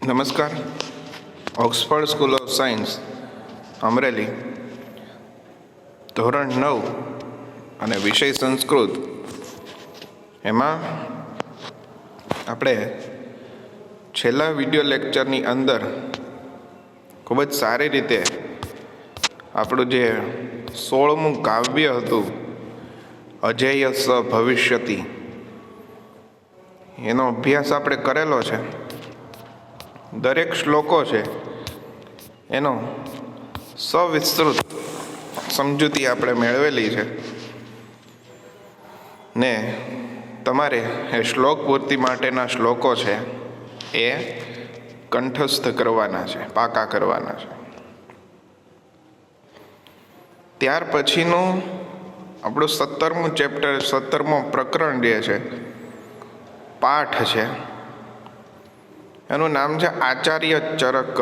નમસ્કાર. Oxford school of science Amreli, ધોરણ 9 અને વિષય સંસ્કૃત. એમાં આપણે છેલ્લા વિડીયો લેક્ચરની અંદર ખૂબ જ સારી રીતે આપણું જે 16મું કાવ્ય હતું અજેય સ ભવિષ્યતિ, એનો અભ્યાસ આપણે કરેલો છે. દરેક શ્લોકો છે એનો સવિસ્તૃત સમજૂતી આપણે મેળવેલી છે ને તમારે એ શ્લોક પૂર્તિ માટેના શ્લોકો છે એ કંઠસ્થ કરવાના છે, પાકા કરવાના છે. ત્યાર પછીનું આપણું 17મું ચેપ્ટર, 17મો પ્રકરણ જે છે, પાઠ છે, એનું નામ છે આચાર્ય ચરક.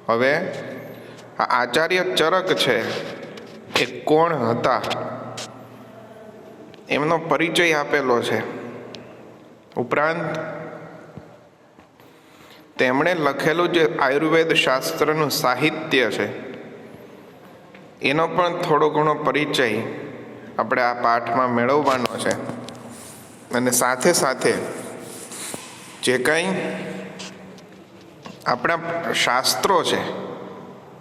હવે આ આચાર્ય ચરક છે એ કોણ હતા એમનો પરિચય આપેલો છે. ઉપરાંત તેમણે લખેલું જે આયુર્વેદ શાસ્ત્રનું સાહિત્ય છે એનો પણ થોડો ઘણો પરિચય આપણે આ પાઠમાં મેળવવાનો છે. અને સાથે સાથે જે કંઈ આપણા શાસ્ત્રો છે,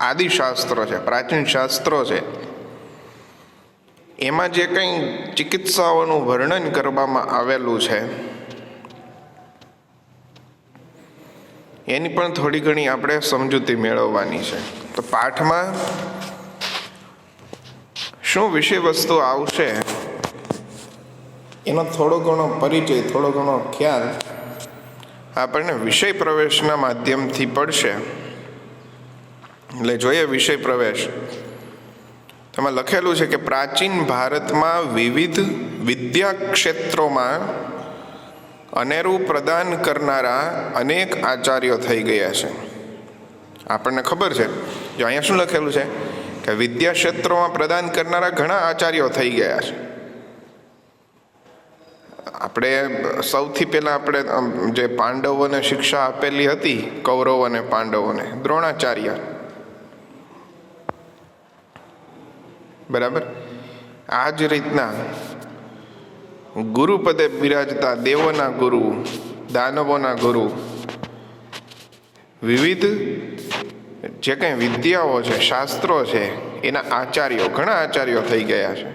આદિશાસ્ત્રો છે, પ્રાચીન શાસ્ત્રો છે, એમાં જે કંઈ ચિકિત્સાઓનું વર્ણન કરવામાં આવેલું છે એની પણ થોડી ઘણી આપણે સમજૂતી મેળવવાની છે. તો પાઠમાં શું વિષય વસ્તુ આવશે એનો થોડો ઘણો પરિચય, થોડો ઘણો ખ્યાલ આપણને વિષય પ્રવેશના માધ્યમથી પડશે. એટલે જોઈએ વિષય પ્રવેશ. તેમાં લખેલું છે કે પ્રાચીન ભારતમાં વિવિધ વિદ્યા ક્ષેત્રોમાં અનેરું પ્રદાન કરનારા અનેક આચાર્યો થઈ ગયા છે. આપણને ખબર છે, જો અહીંયા શું લખેલું છે કે વિદ્યા ક્ષેત્રોમાં પ્રદાન કરનારા ઘણા આચાર્યો થઈ ગયા છે. આપણે સૌથી પહેલાં આપણે જે પાંડવોને શિક્ષા આપેલી હતી, કૌરવ અને પાંડવોને, દ્રોણાચાર્ય, બરાબર. આ જ રીતના ગુરુપદે બિરાજતા દેવોના ગુરુ, દાનવોના ગુરુ, વિવિધ જે કંઈ વિદ્યાઓ છે, શાસ્ત્રો છે, એના આચાર્યો, ઘણા આચાર્યો થઈ ગયા છે.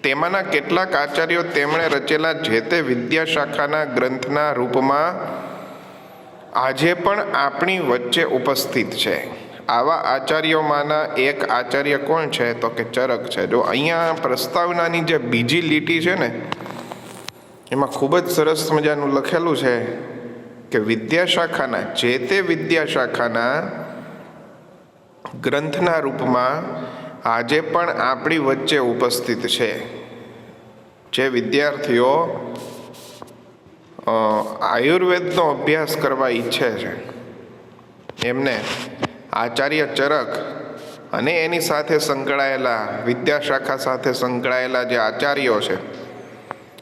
તેમાંના કેટલાક આચાર્યો તેમણે રચેલા જે તે વિદ્યા શાખાના ગ્રંથના રૂપમાં આજે પણ આપણી વચ્ચે ઉપસ્થિત છે. આવા આચાર્યોમાંના એક આચાર્ય કોણ છે? તો કે ચરક છે. જો અહીંયા પ્રસ્તાવનાની જે બીજી લીટી છે ને, એમાં ખૂબ જ સરસ મજાનું લખેલું છે કે વિદ્યા શાખાના, જે તે વિદ્યા શાખાના ગ્રંથના રૂપમાં આજે પણ આપણી વચ્ચે ઉપસ્થિત છે. જે વિદ્યાર્થીઓ આયુર્વેદનો અભ્યાસ કરવા ઈચ્છે છે એમને આચાર્ય ચરક અને એની સાથે સંકળાયેલા વિદ્યાશાખા સાથે સંકળાયેલા જે આચાર્યો છે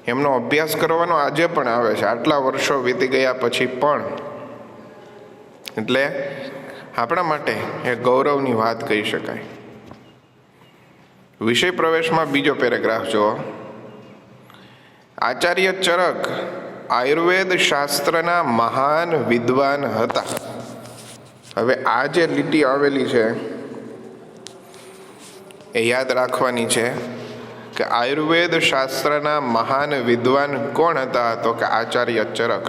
એમનો અભ્યાસ કરવાનો આજે પણ આવે છે, આટલા વર્ષો વીતી ગયા પછી પણ. એટલે આપણા માટે એ ગૌરવની વાત કહી શકાય. વિષય પ્રવેશમાં બીજો પેરેગ્રાફ જુઓ. આચાર્ય ચરક આયુર્વેદ શાસ્ત્રના મહાન વિદ્વાન હતા. હવે આ જે લીટી આવેલી છે એ યાદ રાખવાની છે કે આયુર્વેદ શાસ્ત્રના મહાન વિદ્વાન કોણ હતા? તો કે આચાર્ય ચરક.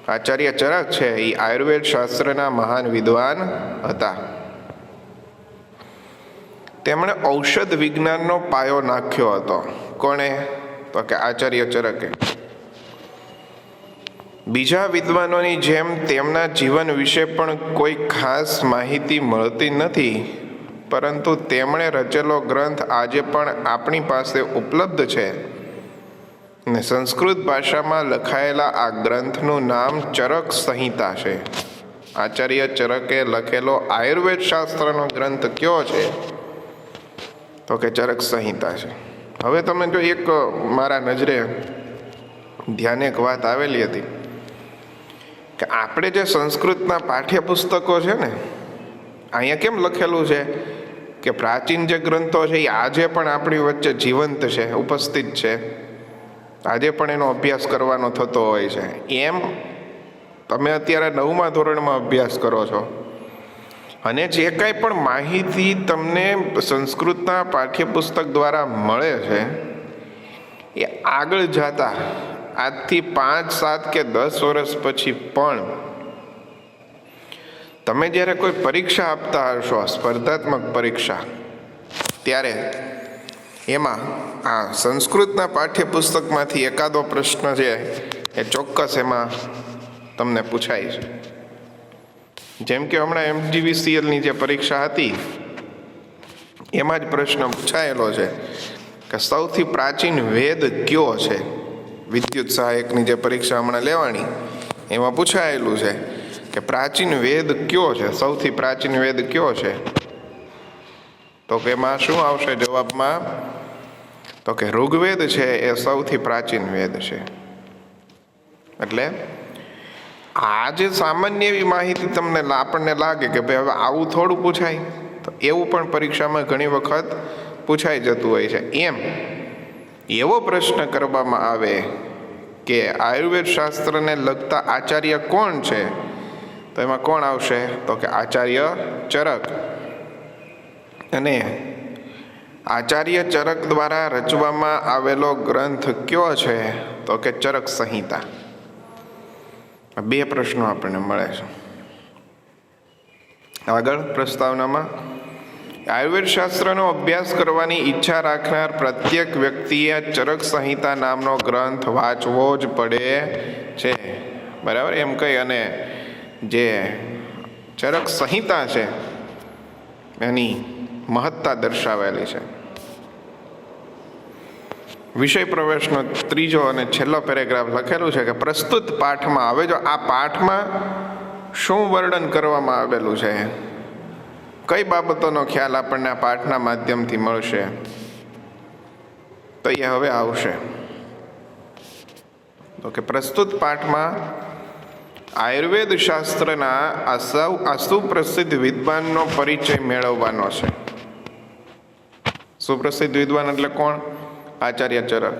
આચાર્ય ચરક છે એ આયુર્વેદ શાસ્ત્રના મહાન વિદ્વાન હતા. તેમણે ઔષધ વિજ્ઞાનનો પાયો નાખ્યો હતો. કોણે? તો કે આચાર્ય ચરકે. બીજા વિદ્વાનોની જેમ તેમના જીવન વિશે પણ કોઈ ખાસ માહિતી મળતી નથી, પરંતુ તેમણે રચેલો ગ્રંથ આજે પણ આપણી પાસે ઉપલબ્ધ છે. ને સંસ્કૃત ભાષામાં લખાયેલા આ ગ્રંથનું નામ ચરક સંહિતા છે. આચાર્ય ચરકે લખેલો આયુર્વેદ શાસ્ત્રનો ગ્રંથ કયો છે? તો કે ચરક સંહિતા છે. હવે તમે જો એક મારા નજરે ધ્યાને એક વાત આવેલી હતી કે આપણે જે સંસ્કૃતના પાઠ્યપુસ્તકો છે ને, અહીંયા કેમ લખેલું છે કે પ્રાચીન જે ગ્રંથો છે એ આજે પણ આપણી વચ્ચે જીવંત છે, ઉપસ્થિત છે, આજે પણ એનો અભ્યાસ કરવાનો થતો હોય છે. એમ તમે અત્યારે 9મા ધોરણમાં અભ્યાસ કરો છો અને જે કાંઈ પણ માહિતી તમને સંસ્કૃતના પાઠ્યપુસ્તક દ્વારા મળે છે એ આગળ જતા આજથી 5, 7 કે 10 વર્ષ પછી પણ તમે જ્યારે કોઈ પરીક્ષા આપતા હશો, સ્પર્ધાત્મક પરીક્ષા, ત્યારે એમાં આ સંસ્કૃતના પાઠ્યપુસ્તકમાંથી એકાદો પ્રશ્ન છે એ ચોક્કસ એમાં તમને પૂછાય છે. જેમ કે હમણાં MGVCLની જે પરીક્ષા હતી એમાં જ પ્રશ્ન પૂછાયેલો છે કે સૌથી પ્રાચીન વેદ કયો છે. વિદ્યુત સહાયકની જે પરીક્ષા હમણાં લેવાની એમાં પૂછાયેલું છે કે પ્રાચીન વેદ કયો છે, સૌથી પ્રાચીન વેદ કયો છે. તો કે એમાં શું આવશે જવાબમાં? તો કે ઋગ્વેદ છે એ સૌથી પ્રાચીન વેદ છે. એટલે આ જે સામાન્ય એવી માહિતી તમને આપણને લાગે કે ભાઈ હવે આવું થોડું પૂછાય, તો એવું પણ પરીક્ષામાં ઘણી વખત પૂછાઈ જતું હોય છે. એમ એવો પ્રશ્ન કરવામાં આવે કે આયુર્વેદ શાસ્ત્રને લગતા આચાર્ય કોણ છે, તો એમાં કોણ આવશે? તો કે આચાર્ય ચરક. અને આચાર્ય ચરક દ્વારા રચવામાં આવેલો ગ્રંથ કયો છે? તો કે ચરક સંહિતા. 2 પ્રશ્નો આપણને મળે છે. આગળ પ્રસ્તાવનામાં આયુર્વેદ શાસ્ત્રનો અભ્યાસ કરવાની ઈચ્છા રાખનાર પ્રત્યેક વ્યક્તિએ ચરક સંહિતા નામનો ગ્રંથ વાંચવો જ પડે છે. બરાબર? એમ કહી અને જે ચરક સંહિતા છે એની મહત્તા દર્શાવેલી છે. વિષય પ્રવેશનો 3જો અને છેલ્લો પેરેગ્રાફ લખેલું છે કે પ્રસ્તુત પાઠમાં, હવે જો આ પાઠમાં શું વર્ણન કરવામાં આવેલું છે, કઈ બાબતોનો ખ્યાલ આપણને આ પાઠના માધ્યમથી મળશે, તો એ હવે આવશે. તો કે પ્રસ્તુત પાઠમાં આયુર્વેદ શાસ્ત્રના આ સુપ્રસિદ્ધ વિદ્વાનનો પરિચય મેળવવાનો છે. સુપ્રસિદ્ધ વિદ્વાન એટલે કોણ? આચાર્ય ચરક.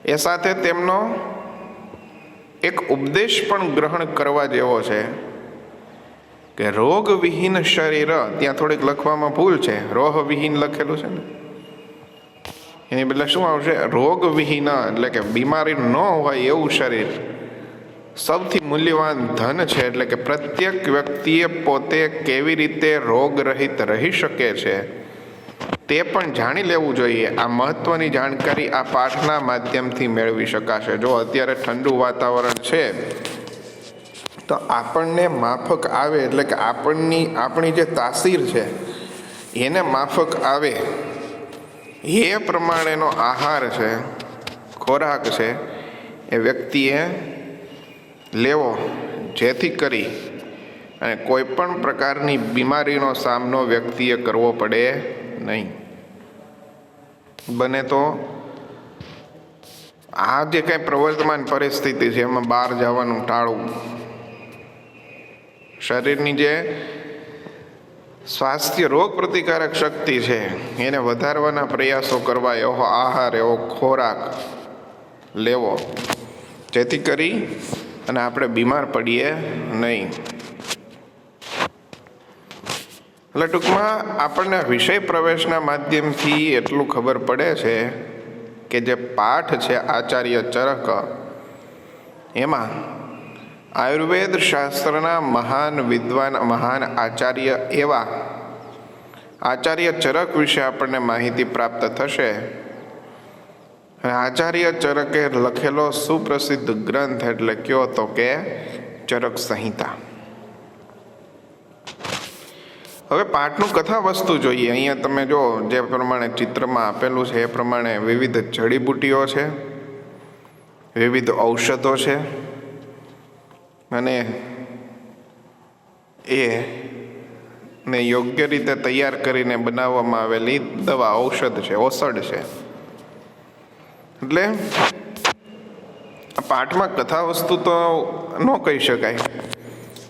એ સાથે તેમનો એક ઉપદેશ પણ ગ્રહણ કરવા જેવો છે કે રોગવિહીન શરીર, ત્યાં થોડીક લખવામાં ભૂલ છે, રોહવિહીન લખેલું છે ને, એની બદલે શું આવશે? રોગવિહીન, એટલે કે બીમારી ન હોય એવું શરીર સૌથી મૂલ્યવાન ધન છે. એટલે કે પ્રત્યેક વ્યક્તિએ પોતે કેવી રીતે રોગરહિત રહી શકે છે તે પણ જાણી લેવું જોઈએ. આ મહત્વની જાણકારી આ પાઠના માધ્યમથી મેળવી શકાશે. જો અત્યારે ઠંડુ વાતાવરણ છે તો આપણને માફક આવે, એટલે કે આપણી જે તાસીર છે એને માફક આવે એ પ્રમાણેનો આહાર છે, ખોરાક છે, એ વ્યક્તિએ લેવો, જેથી કરી અને કોઈ પણ પ્રકારની બીમારીનો સામનો વ્યક્તિએ કરવો પડે નહીં. બને તો આ જે કંઈ પ્રવર્તમાન પરિસ્થિતિ છે એમાં બહાર જવાનું ટાળવું. શરીરની જે સ્વાસ્થ્ય રોગ પ્રતિકારક શક્તિ છે એને વધારવાના પ્રયાસો કરવા, એવો આહાર, એવો ખોરાક લેવો જેથી કરી અને આપણે બીમાર પડીએ નહીં. એટલે ટૂંકમાં આપણને વિષય પ્રવેશના માધ્યમથી એટલું ખબર પડે છે કે જે પાઠ છે આચાર્ય ચરક, એમાં આયુર્વેદ શાસ્ત્રના મહાન વિદ્વાન, મહાન આચાર્ય એવા આચાર્ય ચરક વિશે આપણને માહિતી પ્રાપ્ત થશે. આચાર્ય ચરકે લખેલો સુપ્રસિદ્ધ ગ્રંથ એટલે કયો? તો કે ચરક સંહિતા. હવે પાઠનું કથા વસ્તુ જોઈએ. અહીંયા તમે જો જે પ્રમાણે ચિત્રમાં આપેલું છે એ પ્રમાણે વિવિધ જડીબુટીઓ છે, વિવિધ ઔષધો છે, અને એને યોગ્ય રીતે તૈયાર કરીને બનાવવામાં આવેલી દવા, ઔષધ છે, ઓસડ છે. એટલે પાઠમાં કથા વસ્તુ તો ન કહી શકાય,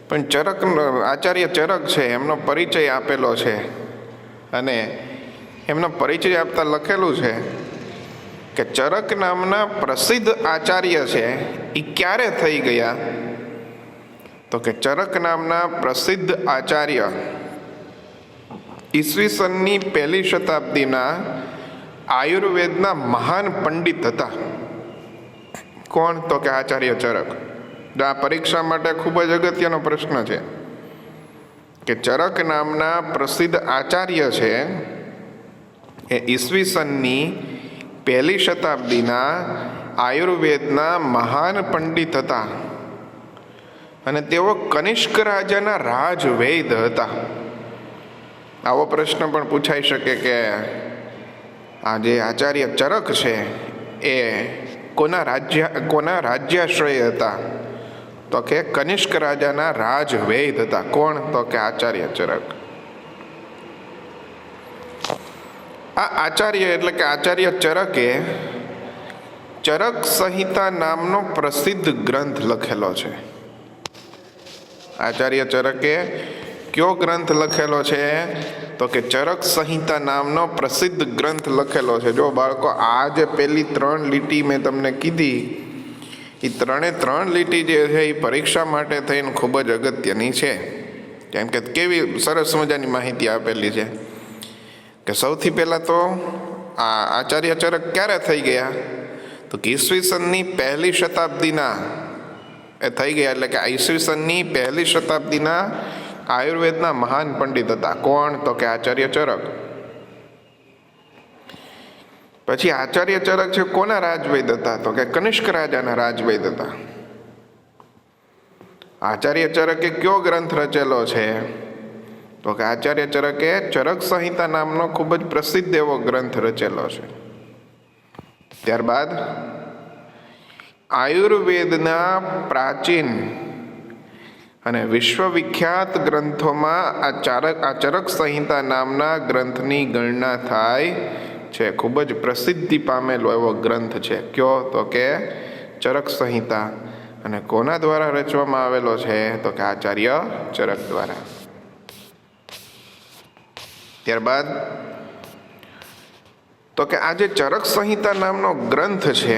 પણ ચરક, આચાર્ય ચરક છે એમનો પરિચય આપેલો છે, અને એમનો પરિચય આપતા લખેલું છે કે ચરક નામના પ્રસિદ્ધ આચાર્ય છે એ ક્યારે થઈ ગયા? તો કે ચરક નામના પ્રસિદ્ધ આચાર્ય ઈસવીસનની 1લી શતાબ્દીના આયુર્વેદના મહાન પંડિત હતા. કોણ? તો કે આચાર્ય ચરક. આ પરીક્ષા માટે ખૂબ જ અગત્યનો પ્રશ્ન છે કે ચરક નામના પ્રસિદ્ધ આચાર્ય છે એ ઈસવીસનની 1લી શતાબ્દીના આયુર્વેદના મહાન પંડિત હતા, અને તેઓ કનિષ્ક રાજાના રાજવૈદ હતા. આવો પ્રશ્ન પણ પૂછાઈ શકે કે આ જે આચાર્ય ચરક છે એ કોના રાજ્યાશ્રય હતા? તો કે કનિષ્ક રાજાના રાજવૈદ હતા. કોણ? તો કે આચાર્ય ચરક. આ આચાર્ય એટલે કે આચાર્ય ચરકે ચરક સંહિતા નામનો પ્રસિદ્ધ ગ્રંથ લખેલો છે. આચાર્ય ચરકે કયો ગ્રંથ લખેલો છે? તો કે ચરક સંહિતા નામનો પ્રસિદ્ધ ગ્રંથ લખેલો છે. જો બાળકો, આ જે પહેલી 3 લીટી મેં તમને કીધી, એ 3 લીટી જે છે એ પરીક્ષા માટે થઈને ખૂબ જ અગત્યની છે. કેમ કે કેવી સરસ મજાની માહિતી આપેલી છે કે સૌથી પહેલાં તો આ આચાર્ય ચરક ક્યારે થઈ ગયા? તો કે ઈસવીસનની 1લી શતાબ્દીના એ થઈ ગયા, એટલે કે ઈસવીસનની 1લી શતાબ્દીના આયુર્વેદના મહાન પંડિત હતા. કોણ? તો કે આચાર્ય ચરક. પછી આચાર્ય ચરક છે કોના રાજવૈદ હતા? તો કે કનિષ્ક રાજાના રાજવૈદ હતા. આચાર્ય ચરકે કયો ગ્રંથ રચેલો છે? તો કે આચાર્ય ચરકે ચરક સંહિતા નામનો ખૂબ જ પ્રસિદ્ધ એવો ગ્રંથ રચેલો છે. ત્યારબાદ આયુર્વેદના પ્રાચીન અને વિશ્વવિખ્યાત ગ્રંથોમાં આ ચરક સંહિતા નામના ગ્રંથની ગણના થાય છે. ખૂબ જ પ્રસિદ્ધિ પામેલો એવો ગ્રંથ છે. કયો? તો કે ચરક સંહિતા. અને કોના દ્વારા રચવામાં આવેલો છે? તો કે આચાર્ય ચરક દ્વારા. ત્યારબાદ તો કે આ જે ચરક સંહિતા નામનો ગ્રંથ છે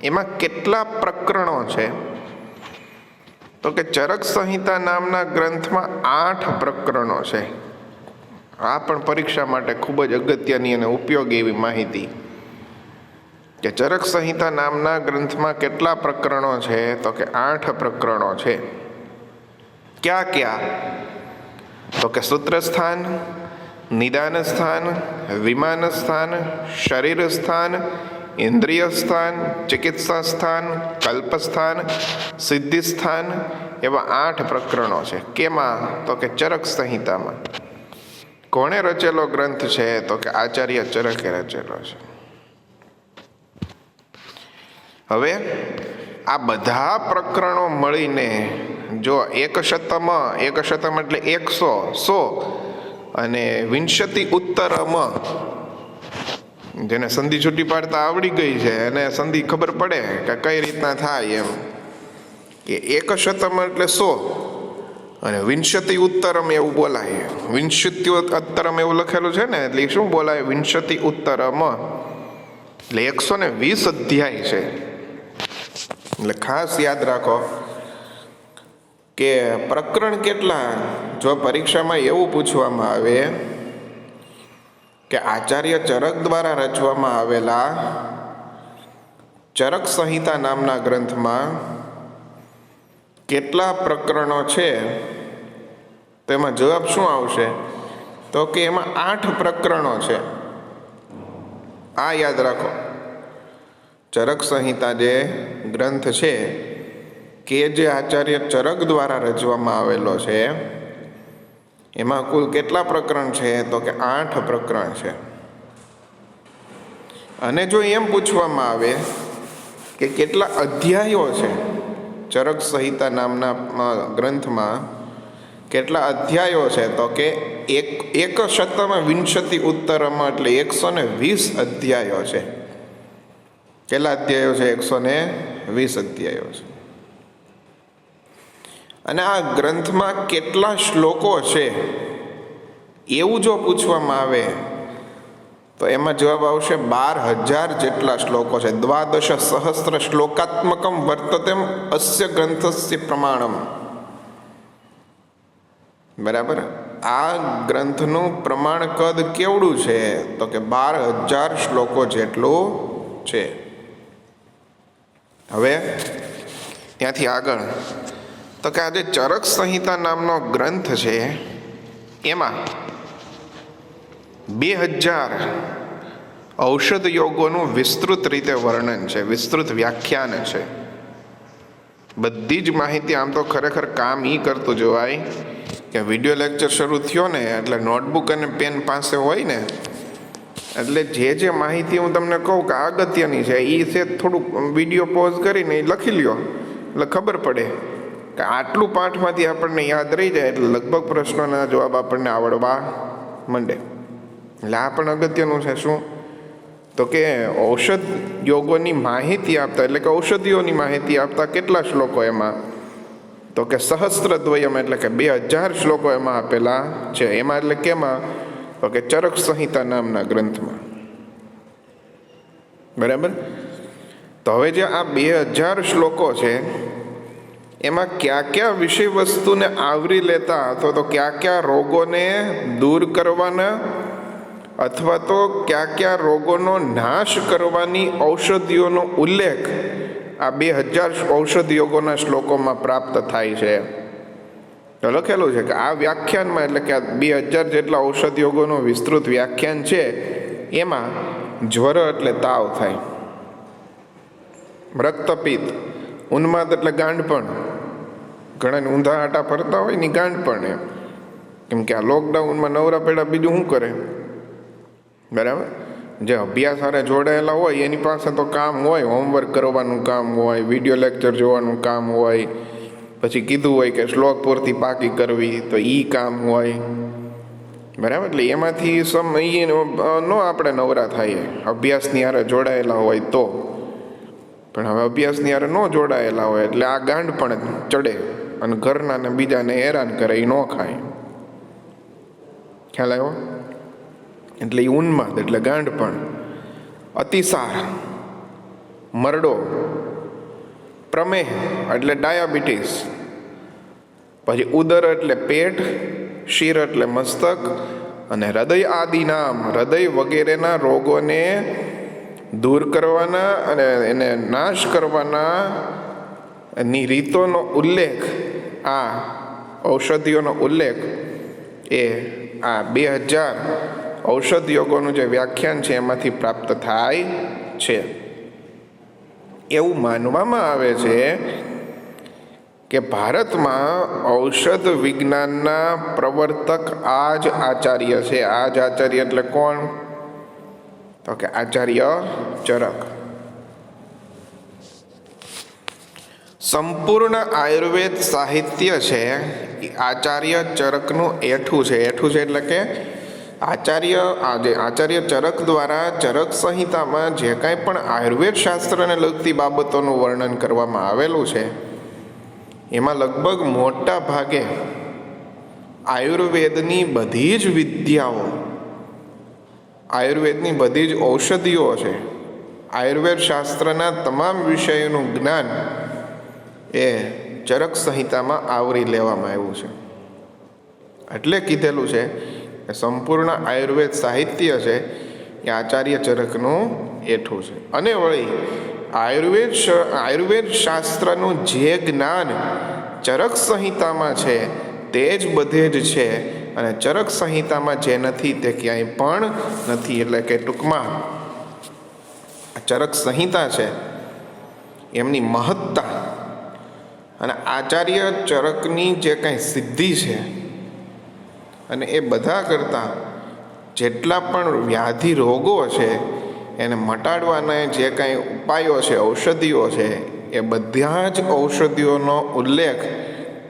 એમાં કેટલા પ્રકરણો છે? તો કે ચરક સંહિતા નામના ગ્રંથમાં 8 પ્રકરણો છે. આ પણ પરીક્ષા માટે ખૂબ જ અગત્યની અને ઉપયોગી એવી માહિતી કે ચરક સંહિતા નામના ગ્રંથમાં કેટલા પ્રકરણો છે? તો કે 8 પ્રકરણો છે. ક્યાં ક્યાં? તો કે સૂત્ર સ્થાન, નિદાન સ્થાન, વિમાન સ્થાન, શરીર સ્થાન, ઇન્દ્રિય સ્થાન, ચિકિત્સા સ્થાન, કલ્પ સ્થાન, સિદ્ધિ સ્થાન, એવા 8 પ્રકરણો છે. કેમાં? તો કે ચરક સંહિતામાં. કોણે રચેલો ગ્રંથ છે? તો કે આચાર્ય ચરકે રચેલો છે. હવે આ બધા પ્રકરણો મળીને જો એક શતમ એટલે 100 અને વિંશતિ ઉત્તરમ, જેને સંધિ છૂટી પાડતા આવડી ગઈ છે અને સંધિ ખબર પડે કે કઈ રીતના થાય, એમ કે 1 શતમ એટલે 100 અને વિંશતિ ઉત્તરમ એવું બોલાય. વિંશતિ ઉત્તરમ એવું લખેલું છે ને, એટલે શું બોલાય? વિંશતિ ઉત્તરમ એટલે 120 અધ્યાય છે. એટલે ખાસ યાદ રાખો કે પ્રકરણ કેટલા? જો પરીક્ષામાં એવું પૂછવામાં આવે કે આચાર્ય ચરક દ્વારા રચવામાં આવેલા ચરક સંહિતા નામના ગ્રંથમાં કેટલા પ્રકરણો છે, તેમાં જવાબ શું આવશે? તો કે એમાં 8 પ્રકરણો છે. આ યાદ રાખો. ચરક સંહિતા જે ગ્રંથ છે કે જે આચાર્ય ચરક દ્વારા રચવામાં આવેલો છે એમાં કુલ કેટલા પ્રકરણ છે? તો કે 8 પ્રકરણ છે. અને જો એમ પૂછવામાં આવે કે કેટલા અધ્યાયો છે ચરક સંહિતા નામના ગ્રંથમાં, કેટલા અધ્યાયો છે? તો કે 1 શતમ વિંશતિ ઉત્તરમાં એટલે 120 અધ્યાયો છે. કેટલા અધ્યાયો છે? 20 અધ્યાયો છે. અને આ ગ્રંથમાં કેટલા શ્લોકો છે એવું જો પૂછવામાં આવે તો એમાં જવાબ આવશે 12,000 જેટલા શ્લોકો છે. 12 સહસ્ર શ્લોકાત્મકમ વર્તતેમ અસ્ય ગ્રંથસ્ય પ્રમાણમ. બરાબર. આ ગ્રંથનું પ્રમાણ કદ કેવડું છે તો કે 12,000 શ્લોકો જેટલું છે. હવે ત્યાંથી આગળ તો કે આજે ચરક સંહિતા નામનો ગ્રંથ છે એમાં 2000 ઔષધ યોગોનું વિસ્તૃત રીતે વર્ણન છે, વિસ્તૃત વ્યાખ્યાન છે. બધી જ માહિતી આમ તો ખરેખર કામ ઈ કરતું જોવાય કે વિડીયો લેક્ચર શરૂ થયો ને એટલે નોટબુક અને પેન પાસે હોય ને એટલે જે માહિતી હું તમને કહું કે અગત્યની છે એ છે થોડુંક વિડીયો પોઝ કરીને એ લખી લ્યો એટલે ખબર પડે કે આટલું પાઠમાંથી આપણને યાદ રહી જાય એટલે લગભગ પ્રશ્નોના જવાબ આપણને આવડવા માંડે. એટલે આ પણ અગત્યનું છે. શું તો કે ઔષધ યોગોની માહિતી આપતા એટલે કે ઔષધિઓની માહિતી આપતા કેટલા શ્લોકો એમાં તો કે સહસ્ત્રદ્વયમ એટલે કે 2000 શ્લોકો એમાં આપેલા છે. એમાં એટલે કેમાં તો કે ચરક સંહિતા નામના ગ્રંથમાં. બરાબર. તો હવે જે આ 2000 શ્લોકો છે એમાં કયા કયા વિષય વસ્તુને આવરી લેતા અથવા તો કયા કયા રોગોને દૂર કરવાના અથવા તો કયા કયા રોગોનો નાશ કરવાની ઔષધિઓનો ઉલ્લેખ આ 2000 ઔષધ યોગોના શ્લોકોમાં પ્રાપ્ત થાય છે. તો લખેલું છે કે આ વ્યાખ્યાનમાં એટલે કે આ 2000 જેટલા ઔષધ યોગોનું વિસ્તૃત વ્યાખ્યાન છે એમાં જ્વર એટલે તાવ થાય, રક્તપિત્ત, ઉન્માદ એટલે ગાંડપણ, ઘણા ઊંધા આટા ફરતા હોય ને ગાંડપણ એમ, કેમ કે આ લોકડાઉનમાં નવરા પેડા બીજું શું કરે. બરાબર. જે અભ્યાસ હારે જોડાયેલા હોય એની પાસે તો કામ હોય, હોમવર્ક કરવાનું કામ હોય, વિડીયો લેક્ચર જોવાનું કામ હોય, પછી કીધું હોય કે શ્લોક પૂર્તિ પાકી કરવી તો ઈ કામ હોય. બરાબર. એટલે એમાંથી સમય નો આપણે નવરા થઈએ અભ્યાસની હારે જોડાયેલા હોય તો. પણ હવે અભ્યાસની હારે ન જોડાયેલા હોય એટલે આ ગાંડ પણ ચડે અને ઘરના ને બીજાને હેરાન કરે એ ન ખાય. ખ્યાલ આવ્યો? એટલે એ ઉન્માદ એટલે ગાંડપણ, અતિસાર, મરડો, પ્રમેહ એટલે ડાયાબિટીસ, પછી ઉદર એટલે પેટ, શિર એટલે મસ્તક અને હૃદય આદિ નામ હૃદય વગેરેના રોગોને દૂર કરવાના અને એને નાશ કરવાના ની રીતોનો ઉલ્લેખ, આ ઔષધિઓનો ઉલ્લેખ એ આ 2000 ઔષધ યોગોનું જે વ્યાખ્યાન છે એમાંથી પ્રાપ્ત થાય છે. એવું માનવામાં આવે છે કે ભારતમાં ઔષધ વિજ્ઞાનના પ્રવર્તક આ જ આચાર્ય છે. આ જ આચાર્ય એટલે કોણ તો કે આચાર્ય ચરક. સંપૂર્ણ આયુર્વેદ સાહિત્ય છે આચાર્ય ચરકનું એઠું છે. એઠું છે એટલે કે આચાર્ય ચરક દ્વારા ચરક સંહિતામાં જે કાંઈ પણ આયુર્વેદ શાસ્ત્રને લગતી બાબતોનું વર્ણન કરવામાં આવેલું છે એમાં લગભગ મોટા ભાગે આયુર્વેદની બધી જ વિદ્યાઓ, આયુર્વેદની બધી જ ઔષધિઓ છે, આયુર્વેદ શાસ્ત્રના તમામ વિષયોનું જ્ઞાન એ ચરક સંહિતામાં આવરી લેવામાં આવ્યું છે. એટલે કીધેલું છે કે સંપૂર્ણ આયુર્વેદ સાહિત્ય છે એ આચાર્ય ચરકનું એઠું છે. અને વળી આયુર્વેદ શાસ્ત્રનું જે જ્ઞાન ચરક સંહિતામાં છે તે જ બધે જ છે અને ચરક સંહિતામાં જે નથી તે ક્યાંય પણ નથી. એટલે કે ટૂંકમાં ચરક સંહિતા છે એમની મહત્તા અને આચાર્ય ચરકની જે કાંઈ સિદ્ધિ છે અને એ બધા કરતાં જેટલા પણ વ્યાધિ રોગો છે એને મટાડવાના જે કાંઈ ઉપાયો છે, ઔષધિઓ છે, એ બધા જ ઔષધિઓનો ઉલ્લેખ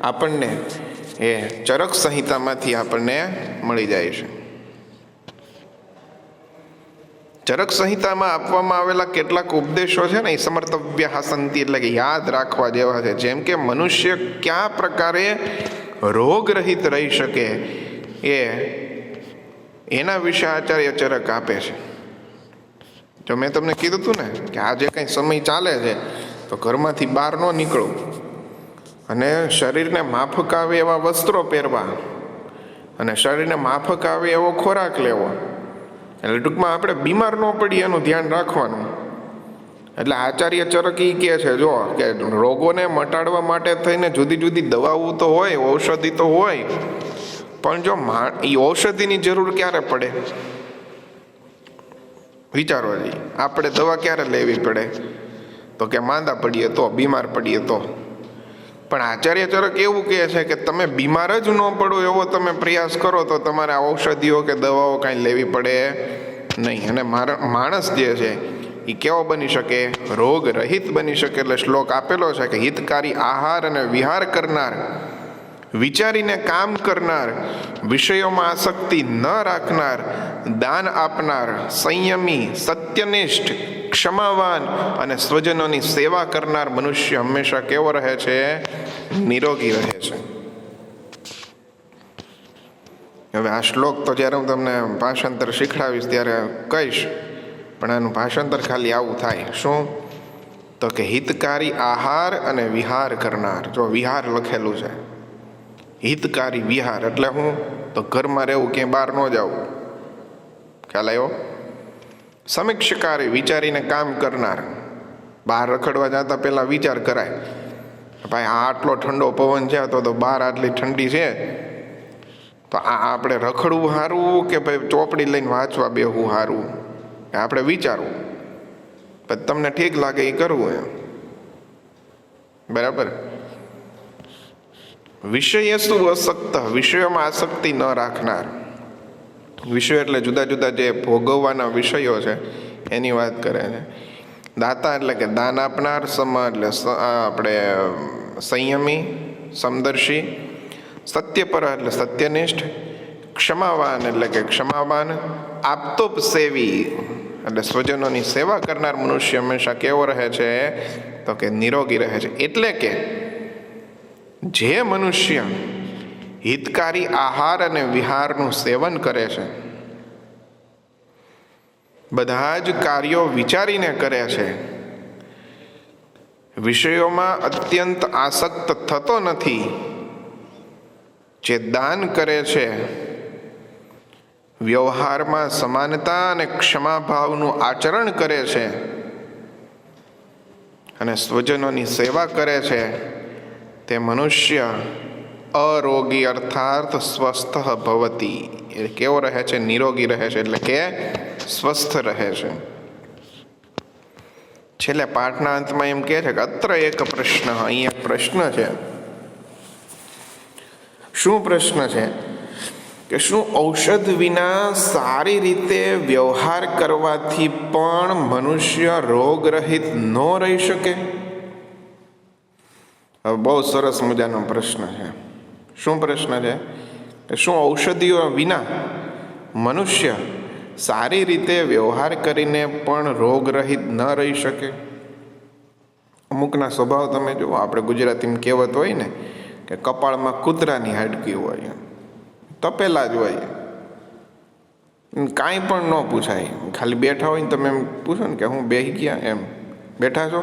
આપણને એ ચરક સંહિતામાંથી આપણને મળી જાય છે. ચરક સંહિતામાં આપવામાં આવેલા કેટલાક ઉપદેશો છે ને એ સમર્તવ્ય સંતિ એટલે કે યાદ રાખવા જેવા છે. જેમ કે મનુષ્ય કયા પ્રકારે રોગરહિત રહી શકે એના વિશે આચાર્ય ચરક આપે છે. જો મેં તમને કીધું હતું ને કે આ જે કંઈ સમય ચાલે છે તો ઘરમાંથી બહાર ન નીકળો અને શરીરને માફક આવે એવા વસ્ત્રો પહેરવા અને શરીરને માફક આવે એવો ખોરાક લેવો, એટલે ટૂંકમાં આપણે બીમાર ન પડીએ એનું ધ્યાન રાખવાનું. એટલે આચાર્ય ચરક એ કહે છે જો કે રોગોને મટાડવા માટે થઈને જુદી જુદી દવાઓ તો હોય, ઔષધિ તો હોય, પણ જો એ ઔષધિની જરૂર ક્યારે પડે વિચારો. આપણે દવા ક્યારે લેવી પડે તો કે માંદા પડીએ તો, બીમાર પડીએ તો. પણ આચાર્ય ચરક એવું કહે છે કે તમે બીમાર જ ન પડો એવો તમે પ્રયાસ કરો તો તમારે ઔષધિઓ કે દવાઓ કાંઈ લેવી પડે નહીં. અને માણસ જે છે એ કેવો બની શકે? રોગ રહિત બની શકે. એટલે શ્લોક આપેલો છે કે હિતકારી આહાર અને વિહાર કરનાર, વિચારીને કામ કરનાર, વિષયોમાં આસક્તિ ન રાખનાર, દાન આપનાર, સંયમી, સત્યનિષ્ઠ, ક્ષમાવાન અને સ્વજનોની સેવા કરનાર મનુષ્ય હંમેશા કેવો રહે છે? નિરોગી રહે છે. હવે આ શ્લોક તો જ્યારે હું તમને ભાષાંતર શીખડાવીશ ત્યારે કહીશ, પણ આનું ભાષાંતર ખાલી આવું થાય. શું? તો કે હિતકારી આહાર અને વિહાર કરનાર. જો વિહાર લખેલું છે, હિતકારી વિહાર એટલે હું? તો ઘરમાં રહેવું, ક્યાંય બહાર ન જવું. ખ્યાલ આવ્યો? સમીક્ષકારી, વિચારીને કામ કરનાર. બહાર રખડવા જતા પહેલાં વિચાર કરાય, ભાઈ આ આટલો ઠંડો પવન છે તો બહાર આટલી ઠંડી છે તો આ આપણે રખડવું સારું કે ભાઈ ચોપડી લઈને વાંચવા બેહવું સારું? આપણે વિચારવું, પછી તમને ઠીક લાગે એ કરવું એમ. બરાબર? વિષય શું અસક્ત, વિષયોમાં આસક્તિ ન રાખનાર. વિષયો એટલે જુદા જુદા જે ભોગવવાના વિષયો છે એની વાત કરે છે. દાતા એટલે કે દાન આપનાર, સમ એટલે આપણે સંયમી, સમદર્શી, સત્યપર એટલે સત્યનિષ્ઠ, ક્ષમાવાન એટલે કે ક્ષમાવાન, આપતોપસેવી એટલે સ્વજનોની સેવા કરનાર મનુષ્ય હંમેશા કેવો રહે છે? તો કે નિરોગી રહે છે. એટલે કે જે મનુષ્ય હિતકારી આહાર અને વિહારનું સેવન કરે છે, બધા જ કાર્યો વિચારીને કરે છે, વિષયોમાં અત્યંત આસક્ત થતો નથી, જે દાન કરે છે, વ્યવહારમાં સમાનતા અને ક્ષમાભાવનું આચરણ કરે છે અને સ્વજનોની સેવા કરે છે, તે મનુષ્ય અરોગી અર્થાત સ્વસ્થ ભવતી. એ કેવો રહે છે? નિરોગી રહે છે, એટલે કે સ્વસ્થ રહે છે. છેલ્લે પાઠના અંતમાં એમ કહે છે કે અત્ર એક પ્રશ્ન, અહીં એક પ્રશ્ન છે. શું પ્રશ્ન છે? કે શું ઔષધ વિના સારી રીતે વ્યવહાર કરવાથી પણ મનુષ્ય રોગરહિત ન રહી શકે? હવે બહુ સરસ મજાનો પ્રશ્ન છે. શું પ્રશ્ન છે? કે શું ઔષધિઓ વિના મનુષ્ય સારી રીતે વ્યવહાર કરીને પણ રોગરહિત ન રહી શકે? અમુકના સ્વભાવ તમે જુઓ, આપણે ગુજરાતીમાં કહેવત હોય ને કે કપાળમાં કૂતરાની હાડકી હોય, તપેલા જ હોય, કાંઈ પણ ન પૂછાય. ખાલી બેઠા હોય ને તમે એમ પૂછો ને કે હું બેસી ગયા, એમ બેઠા છો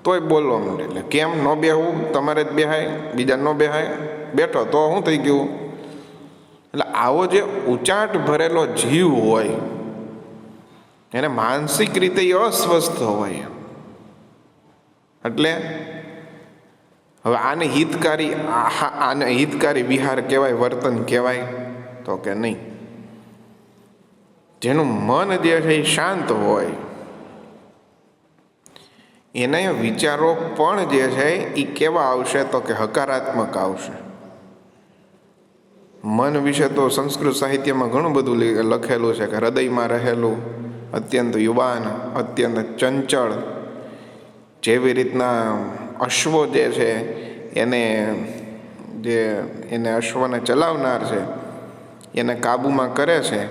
તોય બોલવા માંડે. એટલે કેમ ન બેહવું? તમારે જ બેહાય, બીજા ન બેહાય? બેઠો તો શું થઈ ગયું? એટલે આવો જે ઉચાટ ભરેલો જીવ હોય એને માનસિક રીતે અસ્વસ્થ હોય. એટલે હવે આને હિતકારી વિહાર કહેવાય, વર્તન કહેવાય? તો કે નહીં. જેનું મન જે છે એ શાંત હોય, એના વિચારો પણ જે છે એ કેવા આવશે? તો કે હકારાત્મક આવશે. મન વિશે તો સંસ્કૃત સાહિત્યમાં ઘણું બધું લખેલું છે કે હૃદયમાં રહેલું અત્યંત યુવાન, અત્યંત ચંચળ. જેવી રીતના અશ્વો જે છે એને અશ્વને ચલાવનાર છે, એને કાબૂમાં કરે છે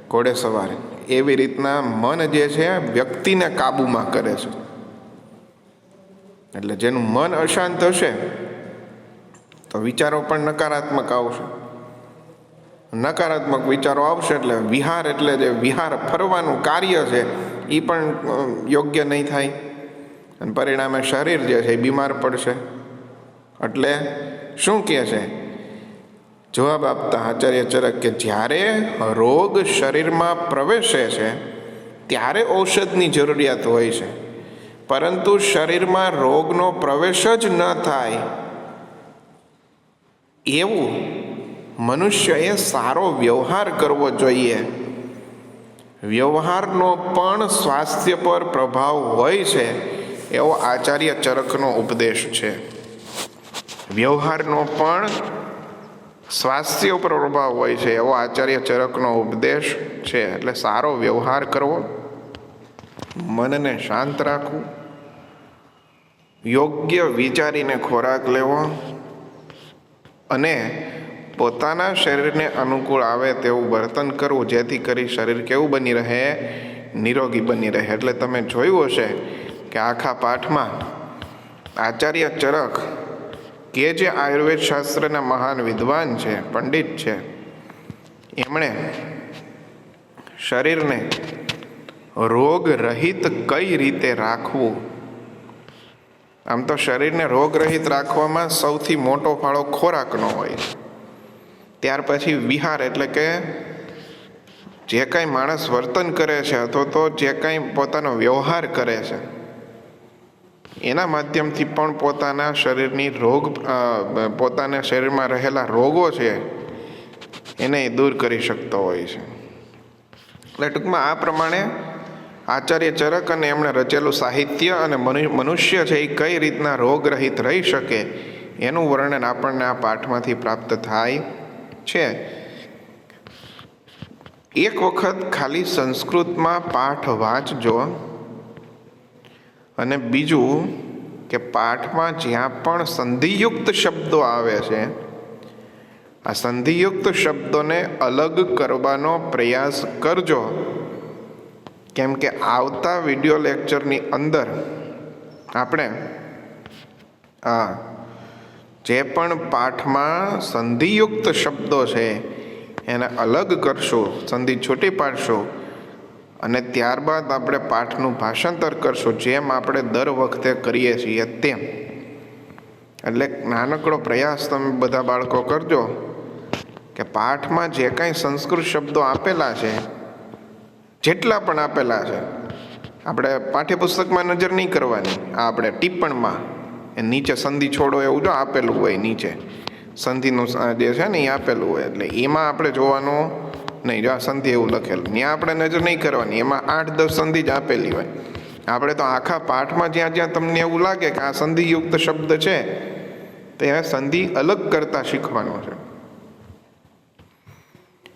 ઘોડેસવાર, એવી રીતના મન જે છે વ્યક્તિને કાબૂમાં કરે છે. એટલે જેનું મન અશાંત હશે તો વિચારો પણ નકારાત્મક આવશે. નકારાત્મક વિચારો આવશે એટલે વિહાર, એટલે જે વિહાર ફરવાનું કાર્ય છે એ પણ યોગ્ય નહીં થાય અને પરિણામે શરીર જે છે એ બીમાર પડશે. એટલે શું કહે છે જવાબ આપતા આચાર્ય ચરક કે જ્યારે રોગ શરીરમાં પ્રવેશે છે ત્યારે ઔષધની જરૂરિયાત હોય છે, પરંતુ શરીરમાં રોગનો પ્રવેશ જ ન થાય એવું મનુષ્યએ સારો વ્યવહાર કરવો જોઈએ. વ્યવહારનો પણ સ્વાસ્થ્ય પર પ્રભાવ હોય છે એવો આચાર્ય ચરકનો ઉપદેશ છે. વ્યવહારનો પણ સ્વાસ્થ્ય ઉપર પ્રભાવ હોય છે એવો આચાર્ય ચરકનો ઉપદેશ છે. એટલે સારો વ્યવહાર કરવો, મનને શાંત રાખવું, યોગ્ય વિચારીને ખોરાક લેવો અને પોતાના શરીરને અનુકૂળ આવે તેવું વર્તન કરવું, જેથી કરી શરીર કેવું બની રહે, નિરોગી બની રહે. એટલે તમે જોયું હશે કે આખા પાઠમાં આચાર્ય ચરક કે જે આયુર્વેદ શાસ્ત્રના મહાન વિદ્વાન છે, પંડિત છે, એમણે શરીરને રોગ રહિત કઈ રીતે રાખવું. આમ તો શરીરને રોગ રહિત રાખવામાં સૌથી મોટો ફાળો ખોરાકનો હોય. ત્યાર પછી વિહાર, એટલે કે જે કાંઈ માણસ વર્તન કરે છે અથવા તો જે કાંઈ પોતાનો વ્યવહાર કરે છે એના માધ્યમથી પણ પોતાના શરીરની પોતાના શરીરમાં રહેલા રોગો છે એને દૂર કરી શકતો હોય છે. એટલે ટૂંકમાં આ પ્રમાણે આચાર્ય ચરક અને એમણે રચેલું સાહિત્ય અને મનુષ્ય છે એ કઈ રીતના રોગરહિત રહી શકે એનું વર્ણન આપણને આ પાઠમાંથી પ્રાપ્ત થાય છે. એક વખત ખાલી સંસ્કૃતમાં પાઠ વાંચજો અને બીજું કે પાઠમાં જ્યાં પણ સંધિયુક્ત શબ્દો આવે છે આ સંધિયુક્ત શબ્દોને અલગ કરવાનો પ્રયાસ કરજો, કેમ કે આવતા વિડિયો લેક્ચરની અંદર આપણે જે પણ પાઠમાં સંધિયુક્ત શબ્દો છે એને અલગ કરશું, સંધિ છૂટી પાડશું અને ત્યારબાદ આપણે પાઠનું ભાષાંતર કરશું, જેમ આપણે દર વખતે કરીએ છીએ તેમ. એટલે નાનકડો પ્રયાસ તમે બધા બાળકો કરજો કે પાઠમાં જે કાંઈ સંસ્કૃત શબ્દો આપેલા છે, જેટલા પણ આપેલા છે, આપણે પાઠ્યપુસ્તકમાં નજર નહીં કરવાની, આ આપણે ટિપ્પણમાં એ નીચે સંધિ છોડો એવું જો આપેલું હોય, નીચે સંધિનું જે છે ને એ આપેલું હોય, એટલે એમાં આપણે જોવાનું નહીં. જો આ સંધિ એવું લખેલું ત્યાં આપણે નજર નહીં કરવાની, એમાં 8-10 સંધિ જ આપેલી હોય. આપણે તો આખા પાઠમાં જ્યાં જ્યાં તમને એવું લાગે કે આ સંધિયુક્ત શબ્દ છે તો એ સંધિ અલગ કરતા શીખવાનો છે.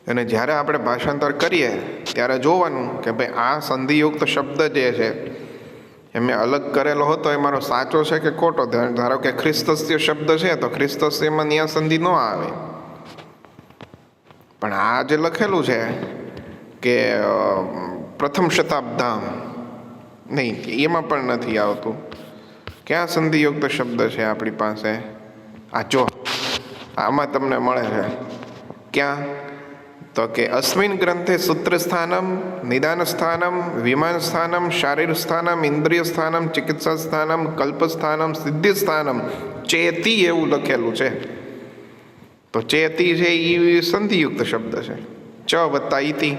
અને જ્યારે આપણે ભાષાંતર કરીએ ત્યારે જોવાનું કે ભાઈ આ સંધિયુક્ત શબ્દ જે છે એ મેં અલગ કરેલો હતો એ મારો સાચો છે કે ખોટો. ધારો કે ખ્રિસ્તસ્ય શબ્દ છે તો ખ્રિસ્તસ્યમાં ત્યાં સંધિ ન આવે, પણ આ જે લખેલું છે કે પ્રથમ શતાબ્દામ, નહીં, એમાં પણ નથી આવતું. ક્યાં સંધિયુક્ત શબ્દ છે આપણી પાસે? આ જો આમાં તમને મળે છે. ક્યાં? તો કે અસ્મિન ગ્રંથે સૂત્ર સ્થાનમ, નિદાન સ્થાનમ, વિમાન સ્થાનમ, શારીર સ્થાનમ, ઇન્દ્રિય સ્થાનમ, ચિકિત્સા સ્થાનમ, કલ્પ સ્થાનમ, સિદ્ધિ સ્થાનમ, ચેતી એવું લખેલું છે. તો ચેતી છે એ સંધિયુક્ત શબ્દ છે. ચ વત્તા ઇતિ,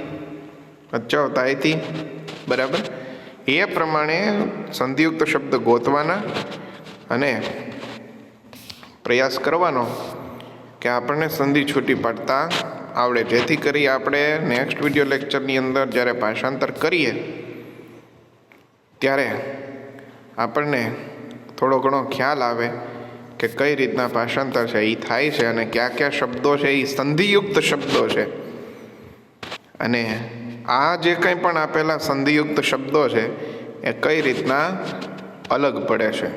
ચ વત્તા ઇતિ, બરાબર. એ પ્રમાણે સંધિયુક્ત શબ્દ ગોતવાના અને પ્રયાસ કરવાનો કે આપણને સંધિ છૂટી પાડતા આવડે, જેથી કરી આપણે નેક્સ્ટ વિડીયો લેક્ચરની અંદર જ્યારે ભાષાંતર કરીએ ત્યારે આપણને થોડો ઘણો ખ્યાલ આવે કે કઈ રીતના ભાષાંતર છે એ થાય છે અને કયા કયા શબ્દો છે એ સંધિયુક્ત શબ્દો છે અને આ જે કંઈ પણ આપેલા સંધિયુક્ત શબ્દો છે એ કઈ રીતના અલગ પડે છે.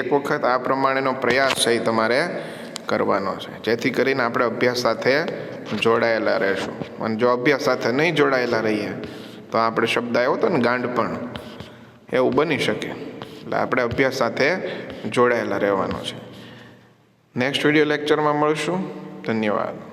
એક વખત આ પ્રમાણેનો પ્રયાસ છે એ તમારે કરવાનો છે, જેથી કરીને આપણે અભ્યાસ સાથે જોડાયેલા રહેશું. અને જો અભ્યાસ સાથે નહીં જોડાયેલા રહીએ તો આપણે શબ્દ આવ્યો હતો ને ગાંડપણ, એવું બની શકે. એટલે આપણે અભ્યાસ સાથે જોડાયેલા રહેવાનો છે. નેક્સ્ટ વિડીયો લેક્ચરમાં મળશું. ધન્યવાદ.